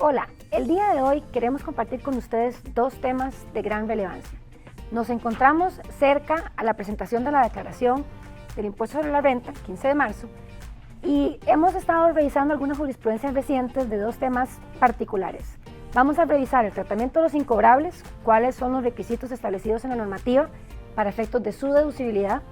Hola, el día de hoy queremos compartir con ustedes dos temas de gran relevancia. Nos encontramos cerca a la presentación de la declaración del impuesto sobre la renta, 15 de marzo, y hemos estado revisando algunas jurisprudencias recientes de dos temas particulares. Vamos a revisar el tratamiento de los incobrables, cuáles son los requisitos establecidos en la normativa para efectos de su deducibilidad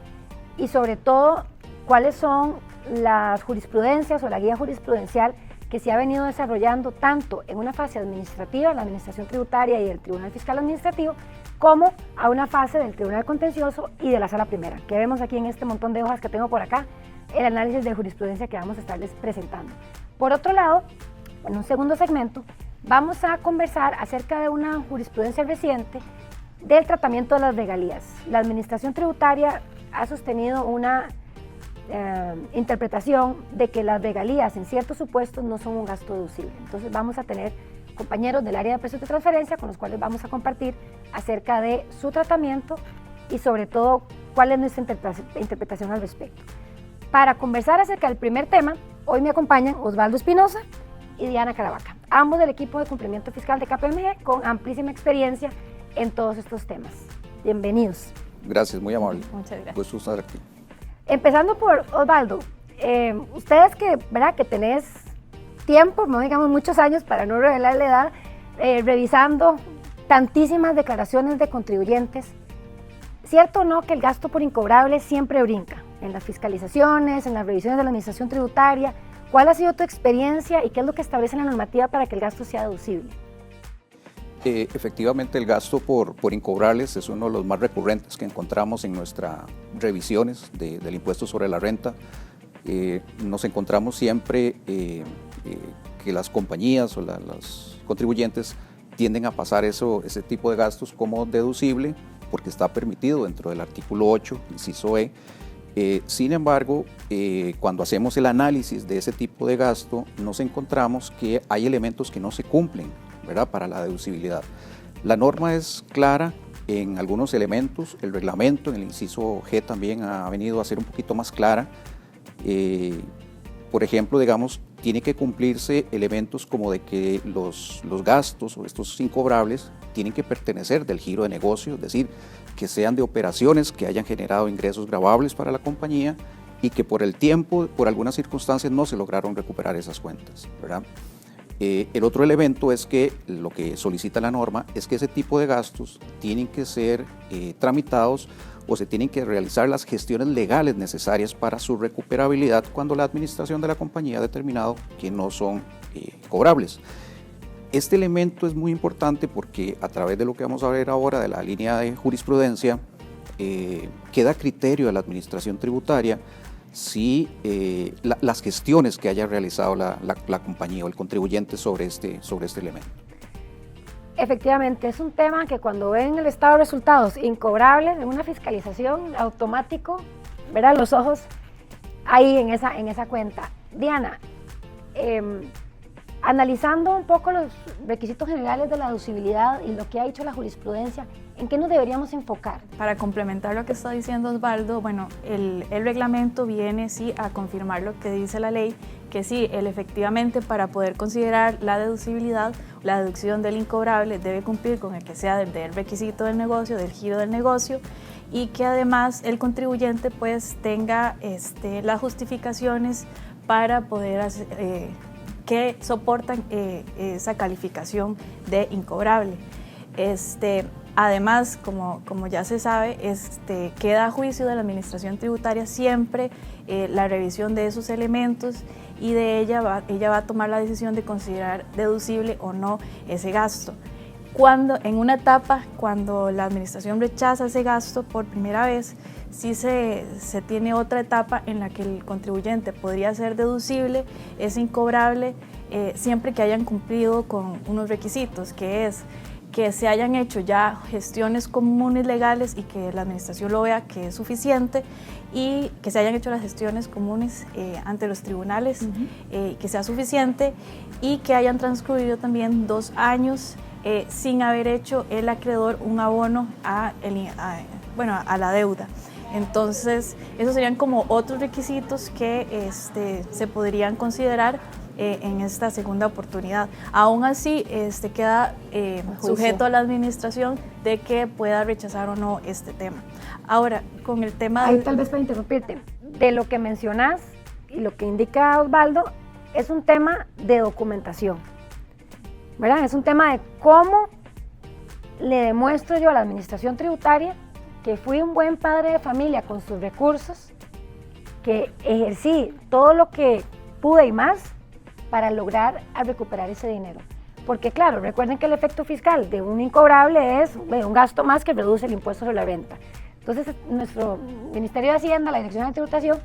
y sobre todo cuáles son las jurisprudencias o la guía jurisprudencial que se ha venido desarrollando tanto en una fase administrativa, la Administración Tributaria y el Tribunal Fiscal Administrativo, como a una fase del Tribunal Contencioso y de la Sala Primera, que vemos aquí en este montón de hojas que tengo por acá, el análisis de jurisprudencia que vamos a estarles presentando. Por otro lado, en un segundo segmento, vamos a conversar acerca de una jurisprudencia reciente del tratamiento de las regalías. La Administración Tributaria ha sostenido una interpretación de que las regalías en ciertos supuestos no son un gasto deducible. Entonces vamos a tener compañeros del área de precios de transferencia con los cuales vamos a compartir acerca de su tratamiento y sobre todo cuál es nuestra interpretación al respecto. Para conversar acerca del primer tema, hoy me acompañan Osvaldo Espinosa y Diana Caravaca, ambos del equipo de cumplimiento fiscal de KPMG con amplísima experiencia en todos estos temas. Bienvenidos. Gracias, muy amable. Muchas gracias. Gusto estar aquí. Empezando por Osvaldo, ustedes que tenés tiempo, no digamos muchos años para no revelar la edad, revisando tantísimas declaraciones de contribuyentes, ¿cierto o no que el gasto por incobrable siempre brinca? En las fiscalizaciones, en las revisiones de la Administración Tributaria, ¿cuál ha sido tu experiencia y qué es lo que establece la normativa para que el gasto sea deducible? Efectivamente, el gasto por incobrables es uno de los más recurrentes que encontramos en nuestras revisiones del impuesto sobre la renta. Nos encontramos siempre que las compañías o los contribuyentes tienden a pasar ese tipo de gastos como deducible porque está permitido dentro del artículo 8, inciso E. Sin embargo, cuando hacemos el análisis de ese tipo de gasto, nos encontramos que hay elementos que no se cumplen, ¿verdad?, para la deducibilidad. La norma es clara en algunos elementos, el reglamento en el inciso G también ha venido a ser un poquito más clara. Por ejemplo, digamos, tiene que cumplirse elementos como de que los gastos o estos incobrables tienen que pertenecer del giro de negocio, es decir, que sean de operaciones que hayan generado ingresos gravables para la compañía y que por el tiempo, por algunas circunstancias, no se lograron recuperar esas cuentas, ¿verdad? El otro elemento es que lo que solicita la norma es que ese tipo de gastos tienen que ser tramitados o se tienen que realizar las gestiones legales necesarias para su recuperabilidad cuando la administración de la compañía ha determinado que no son cobrables. Este elemento es muy importante porque a través de lo que vamos a ver ahora de la línea de jurisprudencia, queda a criterio de la administración tributaria si las gestiones que haya realizado la compañía o el contribuyente sobre este elemento. Efectivamente, es un tema que cuando ven el estado de resultados incobrables en una fiscalización automático, verán los ojos ahí en esa cuenta. Diana, analizando un poco los requisitos generales de la deducibilidad y lo que ha dicho la jurisprudencia, ¿en qué nos deberíamos enfocar? Para complementar lo que está diciendo Osvaldo, bueno, el reglamento viene sí a confirmar lo que dice la ley, que sí, efectivamente para poder considerar la deducibilidad, la deducción del incobrable debe cumplir con el que sea del requisito del negocio, del giro del negocio, y que además el contribuyente pues tenga las justificaciones para poder hacer, que soportan esa calificación de incobrable. Además, como ya se sabe, queda a juicio de la Administración Tributaria siempre la revisión de esos elementos y ella va a tomar la decisión de considerar deducible o no ese gasto. En una etapa, cuando la Administración rechaza ese gasto por primera vez, sí se tiene otra etapa en la que el contribuyente podría hacer deducible, es incobrable, siempre que hayan cumplido con unos requisitos, que es que se hayan hecho ya gestiones comunes legales y que la administración lo vea que es suficiente y que se hayan hecho las gestiones comunes ante los tribunales, que sea suficiente y que hayan transcurrido también 2 años sin haber hecho el acreedor un abono a la deuda. Entonces, esos serían como otros requisitos que se podrían considerar en esta segunda oportunidad. Aún así, queda sujeto a la administración de que pueda rechazar o no este tema. Ahora, con el tema... Ahí tal vez para interrumpirte, de lo que mencionas y lo que indica Osvaldo, es un tema de documentación, ¿verdad? Es un tema de cómo le demuestro yo a la administración tributaria que fui un buen padre de familia con sus recursos, que ejercí todo lo que pude y más para lograr recuperar ese dinero. Porque claro, recuerden que el efecto fiscal de un incobrable es un gasto más que reduce el impuesto sobre la renta. Entonces, nuestro Ministerio de Hacienda, la Dirección de Tributación,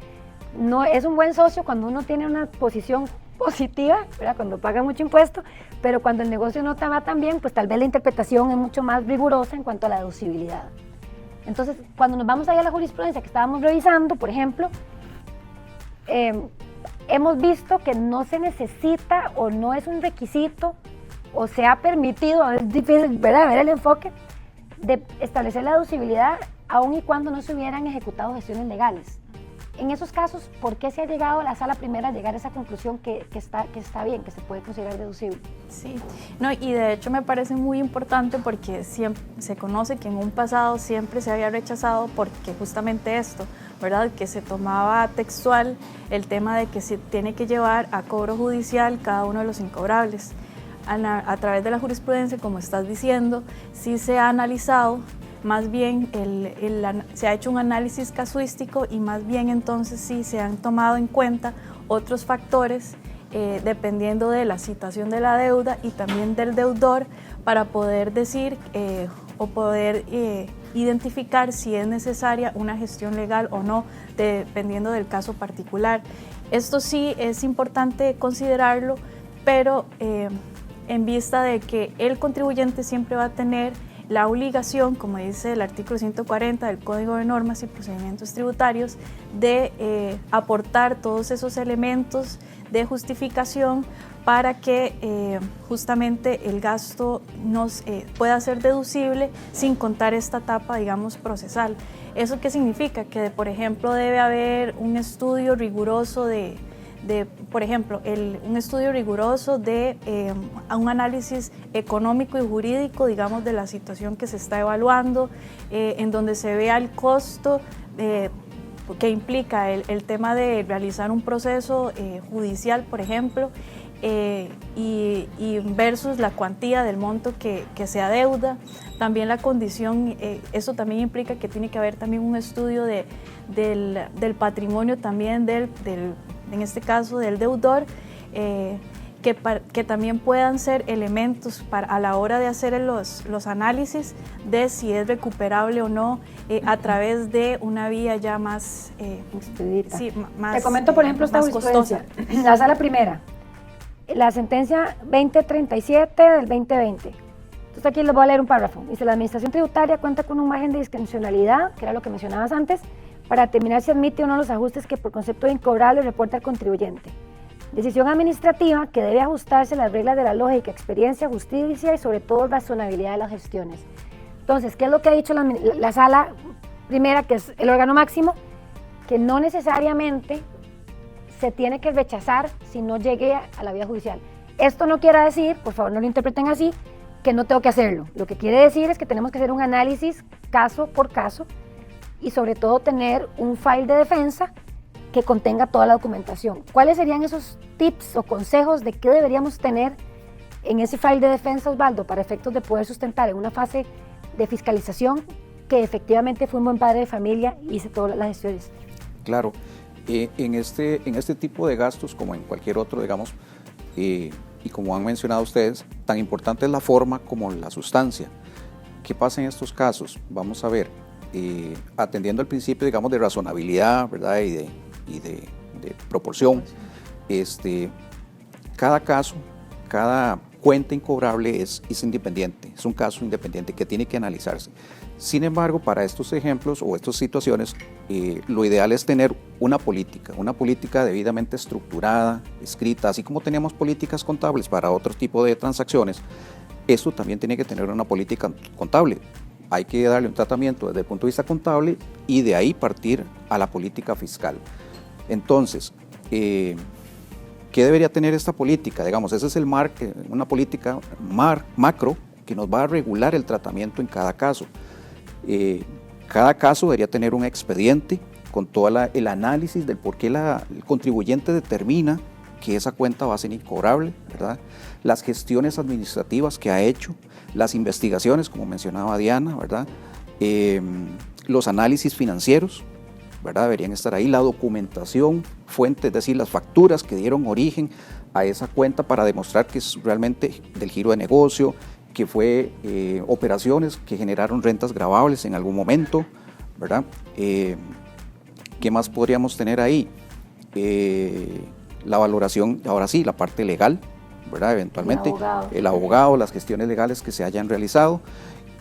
no es un buen socio cuando uno tiene una posición positiva, ¿verdad? Cuando paga mucho impuesto, pero cuando el negocio no te va tan bien, pues tal vez la interpretación es mucho más rigurosa en cuanto a la deducibilidad. Entonces, cuando nos vamos allá a la jurisprudencia que estábamos revisando, por ejemplo, hemos visto que no se necesita o no es un requisito o se ha permitido, es difícil, ¿verdad?, ver el enfoque de establecer la deducibilidad aun y cuando no se hubieran ejecutado gestiones legales. En esos casos, ¿por qué se ha llegado a la sala primera a llegar a esa conclusión que está bien, que se puede considerar deducible? Sí, no, y de hecho me parece muy importante porque siempre se conoce que en un pasado siempre se había rechazado porque justamente esto, ¿verdad?, que se tomaba textual el tema de que se tiene que llevar a cobro judicial cada uno de los incobrables. A través de la jurisprudencia, como estás diciendo, sí se ha analizado, más bien se ha hecho un análisis casuístico y más bien entonces sí se han tomado en cuenta otros factores dependiendo de la situación de la deuda y también del deudor para poder decir o poder identificar si es necesaria una gestión legal o no, dependiendo del caso particular. Esto sí es importante considerarlo, pero en vista de que el contribuyente siempre va a tener la obligación, como dice el artículo 140 del Código de Normas y Procedimientos Tributarios, de aportar todos esos elementos de justificación para que justamente el gasto pueda ser deducible sin contar esta etapa, digamos, procesal. ¿Eso qué significa? Que, por ejemplo, debe haber un estudio riguroso por ejemplo, un estudio riguroso de un análisis económico y jurídico, digamos, de la situación que se está evaluando, en donde se vea el costo que implica el tema de realizar un proceso judicial, por ejemplo, y versus la cuantía del monto que se adeuda. También la condición, eso también implica que tiene que haber también un estudio del patrimonio también en este caso del deudor, que también puedan ser elementos a la hora de hacer los análisis de si es recuperable o no a través de una vía ya más expedita. Sí, más, te comento, por ejemplo, esta jurisprudencia. La sala primera, la sentencia 2037 del 2020. Entonces aquí les voy a leer un párrafo. Dice: la administración tributaria cuenta con un margen de discrecionalidad, que era lo que mencionabas antes, para determinar si admite o no los ajustes que por concepto de incobrable reporta el contribuyente. Decisión administrativa que debe ajustarse a las reglas de la lógica, experiencia, justicia y sobre todo razonabilidad de las gestiones. Entonces, ¿qué es lo que ha dicho la sala primera, que es el órgano máximo? Que no necesariamente se tiene que rechazar si no llegue a la vía judicial. Esto no quiere decir, por favor no lo interpreten así, que no tengo que hacerlo. Lo que quiere decir es que tenemos que hacer un análisis caso por caso y sobre todo tener un file de defensa que contenga toda la documentación. ¿Cuáles serían esos tips o consejos de qué deberíamos tener en ese file de defensa, Osvaldo, para efectos de poder sustentar en una fase de fiscalización que efectivamente fui un buen padre de familia y hice todas las gestiones? Claro, en este tipo de gastos, como en cualquier otro, digamos, y como han mencionado ustedes, tan importante es la forma como la sustancia. ¿Qué pasa en estos casos? Vamos a ver. Atendiendo al principio, digamos, de razonabilidad, ¿verdad? y de proporción, cada caso, cada cuenta incobrable es independiente, es un caso independiente que tiene que analizarse. Sin embargo, para estos ejemplos o estas situaciones, lo ideal es tener una política debidamente estructurada, escrita, así como tenemos políticas contables para otro tipo de transacciones. Esto también tiene que tener una política contable. Hay que darle un tratamiento desde el punto de vista contable y de ahí partir a la política fiscal. Entonces, ¿qué debería tener esta política? Digamos, ese es una política macro que nos va a regular el tratamiento en cada caso. Cada caso debería tener un expediente con todo el análisis del por qué el contribuyente determina que esa cuenta va a ser incobrable, ¿verdad? Las gestiones administrativas que ha hecho, las investigaciones, como mencionaba Diana, ¿verdad? Los análisis financieros, ¿verdad? Deberían estar ahí, la documentación, fuentes, es decir, las facturas que dieron origen a esa cuenta para demostrar que es realmente del giro de negocio, que fue operaciones que generaron rentas gravables en algún momento, ¿verdad? ¿Qué más podríamos tener ahí? La valoración, ahora sí, la parte legal, ¿verdad? Eventualmente, el abogado, las gestiones legales que se hayan realizado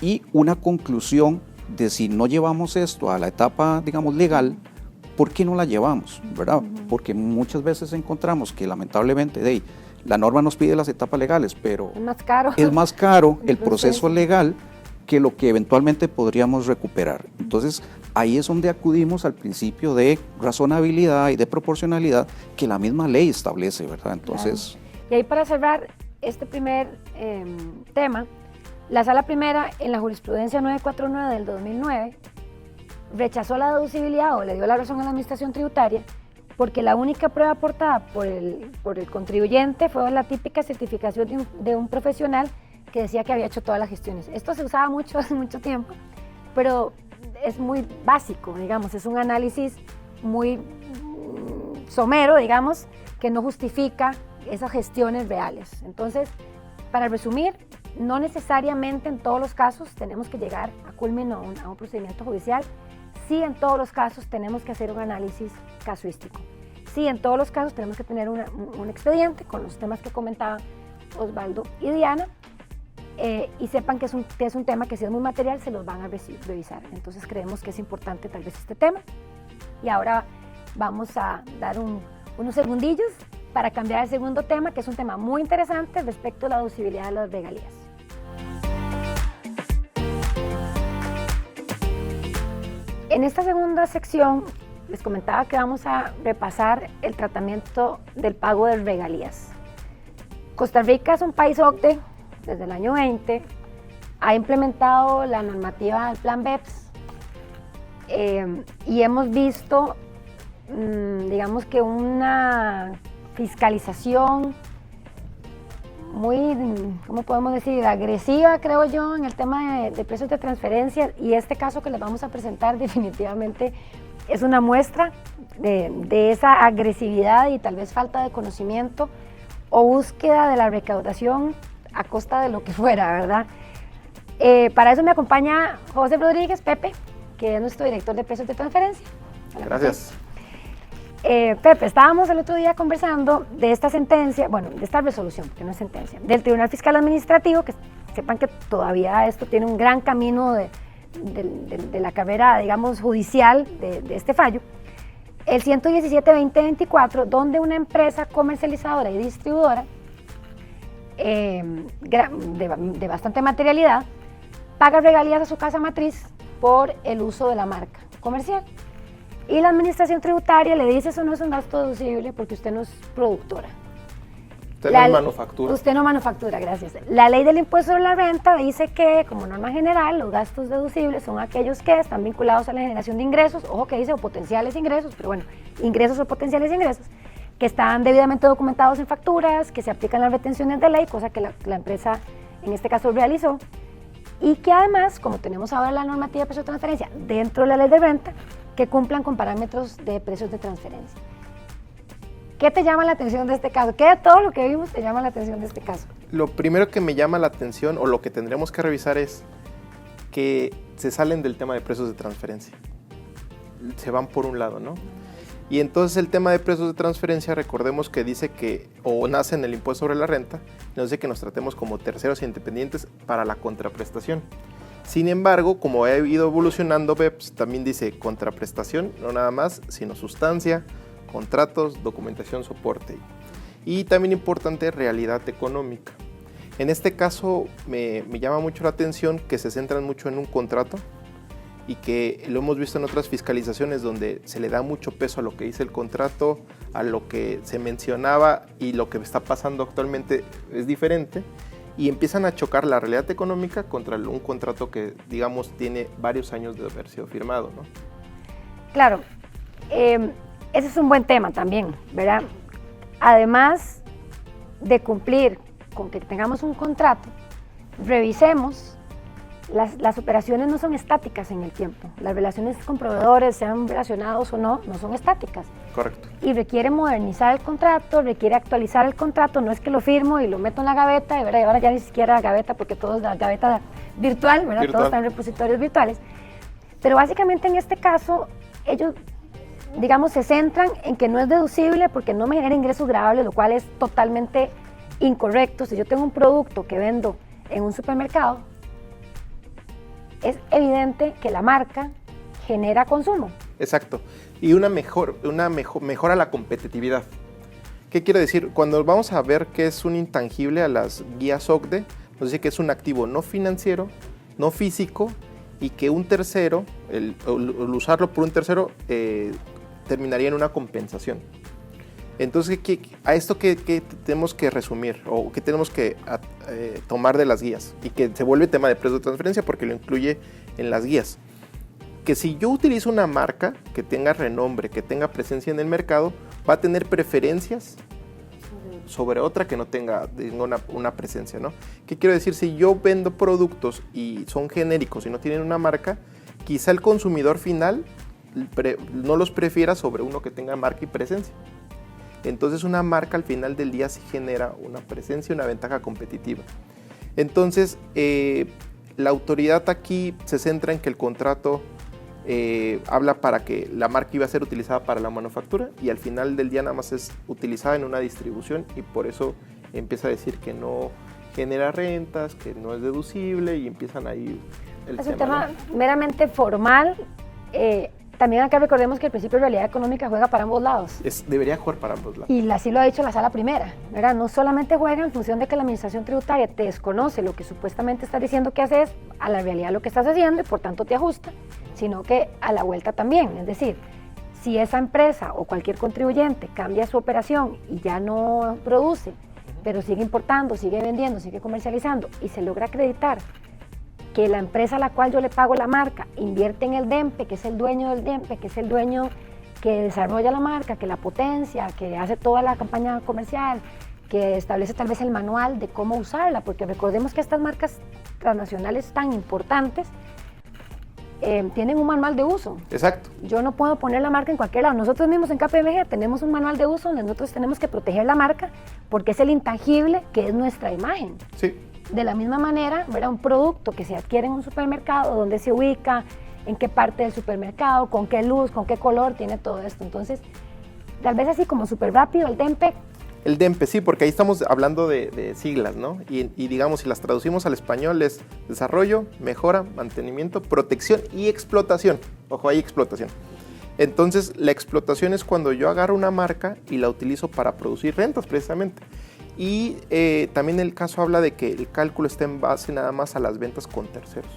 y una conclusión de si no llevamos esto a la etapa, digamos, legal, ¿por qué no la llevamos? ¿Verdad? Porque muchas veces encontramos que lamentablemente la norma nos pide las etapas legales, pero es más caro el proceso legal que lo que eventualmente podríamos recuperar. Entonces, ahí es donde acudimos al principio de razonabilidad y de proporcionalidad que la misma ley establece, ¿verdad? Entonces... Claro. Y ahí para cerrar este primer tema, la Sala Primera en la jurisprudencia 949 del 2009 rechazó la deducibilidad o le dio la razón a la Administración Tributaria porque la única prueba aportada por el contribuyente fue la típica certificación de un profesional que decía que había hecho todas las gestiones. Esto se usaba mucho hace mucho tiempo, pero es muy básico, digamos, es un análisis muy somero, digamos, que no justifica esas gestiones reales. Entonces, para resumir, no necesariamente en todos los casos tenemos que llegar a culminar a un procedimiento judicial. Sí, en todos los casos tenemos que hacer un análisis casuístico. Sí, en todos los casos tenemos que tener un expediente con los temas que comentaban Osvaldo y Diana, y sepan que es un tema que si es muy material se los van a revisar. Entonces creemos que es importante tal vez este tema. Y ahora vamos a dar unos segundillos para cambiar el segundo tema, que es un tema muy interesante respecto a la deducibilidad de las regalías. En esta segunda sección les comentaba que vamos a repasar el tratamiento del pago de regalías. Costa Rica es un país OCDE desde el año 20, ha implementado la normativa del Plan BEPS y hemos visto, digamos que una fiscalización muy, ¿cómo podemos decir?, agresiva, creo yo, en el tema de precios de transferencia, y este caso que les vamos a presentar definitivamente es una muestra de esa agresividad y tal vez falta de conocimiento o búsqueda de la recaudación a costa de lo que fuera, ¿verdad? Para eso me acompaña José Rodríguez, Pepe, que es nuestro director de precios de transferencia. Gracias. Pepe, estábamos el otro día conversando de esta sentencia, bueno, de esta resolución, que no es sentencia, del Tribunal Fiscal Administrativo, que sepan que todavía esto tiene un gran camino de la carrera, digamos, judicial de este fallo, el 117-2024, donde una empresa comercializadora y distribuidora de bastante materialidad paga regalías a su casa matriz por el uso de la marca comercial. Y la Administración Tributaria le dice: eso no es un gasto deducible porque usted no es productora. Usted no manufactura. Usted no manufactura, gracias. La ley del impuesto sobre la renta dice que, como norma general, los gastos deducibles son aquellos que están vinculados a la generación de ingresos, ojo que dice o potenciales ingresos, pero bueno, ingresos o potenciales ingresos, que están debidamente documentados en facturas, que se aplican las retenciones de ley, cosa que la empresa en este caso realizó, y que además, como tenemos ahora la normativa de precios de transferencia dentro de la ley de renta, que cumplan con parámetros de precios de transferencia. ¿Qué te llama la atención de este caso? ¿Qué de todo lo que vimos te llama la atención de este caso? Lo primero que me llama la atención, o lo que tendremos que revisar, es que se salen del tema de precios de transferencia. Se van por un lado, ¿no? Y entonces el tema de precios de transferencia, recordemos que dice que o nace en el impuesto sobre la renta, nos dice que nos tratemos como terceros independientes para la contraprestación. Sin embargo, como ha ido evolucionando BEPS, también dice contraprestación, no nada más, sino sustancia, contratos, documentación, soporte. Y también importante, realidad económica. En este caso me llama mucho la atención que se centran mucho en un contrato y que lo hemos visto en otras fiscalizaciones donde se le da mucho peso a lo que dice el contrato, a lo que se mencionaba, y lo que está pasando actualmente es diferente, y empiezan a chocar la realidad económica contra un contrato que, digamos, tiene varios años de haber sido firmado, ¿no? Claro, ese es un buen tema también, ¿verdad? Además de cumplir con que tengamos un contrato, revisemos. Las operaciones no son estáticas en el tiempo. Las relaciones con proveedores, sean relacionados o no son estáticas. Correcto. Y requiere modernizar el contrato, requiere actualizar el contrato. No es que lo firmo y lo meto en la gaveta, ¿verdad? Y ahora ya ni siquiera la gaveta, porque todo es la gaveta virtual, ¿verdad? Todo está en repositorios virtuales. Pero básicamente en este caso, ellos, digamos, se centran en que no es deducible porque no me genera ingresos grabables, lo cual es totalmente incorrecto. Si yo tengo un producto que vendo en un supermercado, es evidente que la marca genera consumo. Exacto. Y mejora la competitividad. ¿Qué quiere decir? Cuando vamos a ver qué es un intangible a las guías OCDE, nos dice que es un activo no financiero, no físico, y que un tercero, el usarlo por un tercero, terminaría en una compensación. Entonces, ¿a esto qué tenemos que resumir o qué tenemos que tomar de las guías? Y que se vuelve tema de precio de transferencia porque lo incluye en las guías. Que si yo utilizo una marca que tenga renombre, que tenga presencia en el mercado, va a tener preferencias sobre otra que no tenga una presencia, ¿no? ¿Qué quiero decir? Si yo vendo productos y son genéricos y no tienen una marca, quizá el consumidor final no los prefiera sobre uno que tenga marca y presencia. Entonces una marca al final del día sí genera una presencia y una ventaja competitiva. Entonces la autoridad aquí se centra en que el contrato habla para que la marca iba a ser utilizada para la manufactura y al final del día nada más es utilizada en una distribución, y por eso empieza a decir que no genera rentas, que no es deducible, y empiezan ahí el tema. Es un tema meramente formal. También acá recordemos que el principio de realidad económica juega para ambos lados. Debería jugar para ambos lados. Y así lo ha dicho la sala primera, ¿verdad? No solamente juega en función de que la administración tributaria te desconoce lo que supuestamente estás diciendo que haces a la realidad lo que estás haciendo y por tanto te ajusta, sino que a la vuelta también. Es decir, si esa empresa o cualquier contribuyente cambia su operación y ya no produce, pero sigue importando, sigue vendiendo, sigue comercializando y se logra acreditar que la empresa a la cual yo le pago la marca invierte en el DEMPE, que es el dueño del DEMPE, que es el dueño que desarrolla la marca, que la potencia, que hace toda la campaña comercial, que establece tal vez el manual de cómo usarla, porque recordemos que estas marcas transnacionales tan importantes tienen un manual de uso. Exacto. Yo no puedo poner la marca en cualquier lado. Nosotros mismos en KPMG tenemos un manual de uso donde nosotros tenemos que proteger la marca porque es el intangible que es nuestra imagen. Sí. De la misma manera, ¿verdad? Un producto que se adquiere en un supermercado, dónde se ubica, en qué parte del supermercado, con qué luz, con qué color, tiene todo esto. Entonces, tal vez así como súper rápido, el DEMPE. El DEMPE, sí, porque ahí estamos hablando de siglas, ¿no? Y digamos, si las traducimos al español es desarrollo, mejora, mantenimiento, protección y explotación. Ojo, hay explotación. Entonces, la explotación es cuando yo agarro una marca y la utilizo para producir rentas, precisamente. Y también el caso habla de que el cálculo está en base nada más a las ventas con terceros.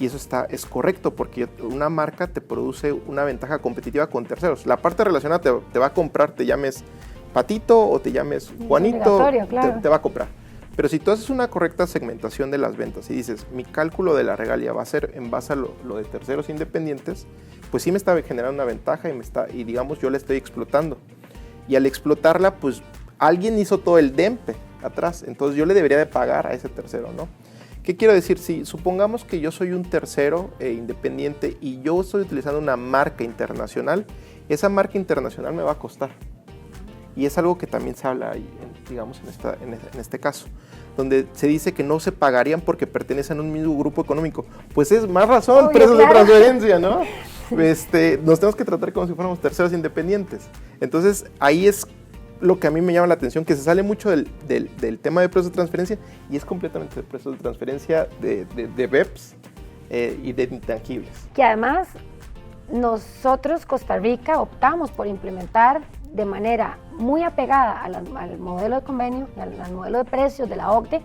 Y eso es correcto porque una marca te produce una ventaja competitiva con terceros. La parte relacionada te va a comprar, te llames Patito o te llames Juanito, claro. te va a comprar. Pero si tú haces una correcta segmentación de las ventas y dices, mi cálculo de la regalía va a ser en base a lo de terceros independientes, pues sí me está generando una ventaja y digamos yo la estoy explotando. Y al explotarla, pues alguien hizo todo el DEMPE atrás, entonces yo le debería de pagar a ese tercero, ¿no? ¿Qué quiero decir? Si supongamos que yo soy un tercero independiente y yo estoy utilizando una marca internacional, esa marca internacional me va a costar. Y es algo que también se habla ahí, digamos, en este caso, donde se dice que no se pagarían porque pertenecen a un mismo grupo económico. Pues es más razón, obvio, precios claro. de transferencia, ¿no? Nos tenemos que tratar como si fuéramos terceros independientes. Entonces, ahí es lo que a mí me llama la atención, que se sale mucho del tema de precios de transferencia y es completamente de precios de transferencia de BEPS y de intangibles. Que además nosotros, Costa Rica, optamos por implementar de manera muy apegada al modelo de convenio, al modelo de precios de la OCDE,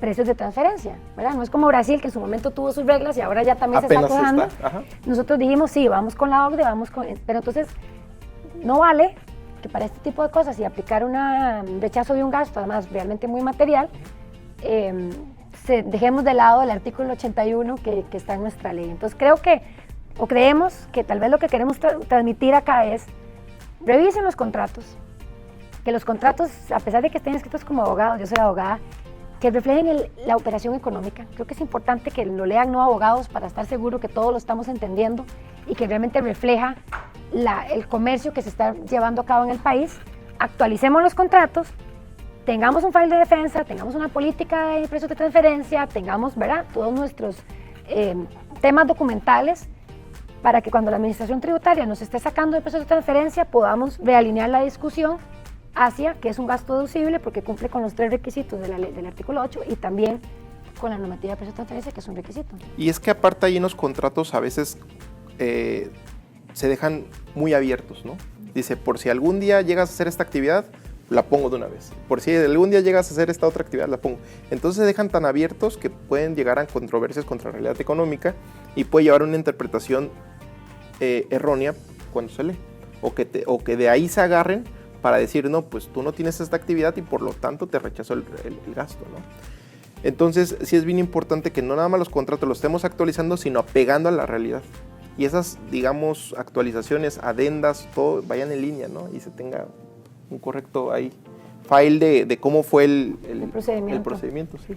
precios de transferencia, ¿verdad? No es como Brasil, que en su momento tuvo sus reglas y ahora ya también se está quejando. Nosotros dijimos, sí, vamos con la OCDE, pero entonces no vale que para este tipo de cosas y aplicar un rechazo de un gasto, además realmente muy material, dejemos de lado el artículo 81 que está en nuestra ley. Entonces creemos que tal vez lo que queremos transmitir acá es, revisen los contratos, que los contratos, a pesar de que estén escritos como abogados, yo soy abogada, que reflejen la operación económica. Creo que es importante que lo lean no abogados para estar seguro que todos lo estamos entendiendo y que realmente refleja el comercio que se está llevando a cabo en el país. Actualicemos los contratos, tengamos un file de defensa, tengamos una política de precios de transferencia, tengamos, ¿verdad?, todos nuestros temas documentales para que cuando la administración tributaria nos esté sacando de precios de transferencia podamos realinear la discusión hacia que es un gasto deducible porque cumple con los 3 requisitos de la ley, del artículo 8 y también con la normativa de precios de transferencia, que es un requisito. Y es que aparte ahí en los contratos a veces se dejan muy abiertos, ¿no? Dice, por si algún día llegas a hacer esta actividad, la pongo de una vez. Por si algún día llegas a hacer esta otra actividad, la pongo. Entonces se dejan tan abiertos que pueden llegar a controversias contra la realidad económica y puede llevar a una interpretación errónea cuando se lee. O que de ahí se agarren para decir, no, pues tú no tienes esta actividad y por lo tanto te rechazo el gasto, ¿no? Entonces sí es bien importante que no nada más los contratos los estemos actualizando, sino apegando a la realidad. Y esas, digamos, actualizaciones, adendas, todo vayan en línea, ¿no? Y se tenga un correcto ahí file de cómo fue el procedimiento. Sí.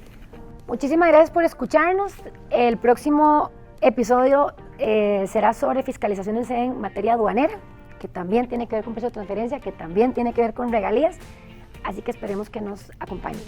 Muchísimas gracias por escucharnos. El próximo episodio será sobre fiscalizaciones en materia aduanera, que también tiene que ver con precio de transferencia, que también tiene que ver con regalías, así que esperemos que nos acompañen.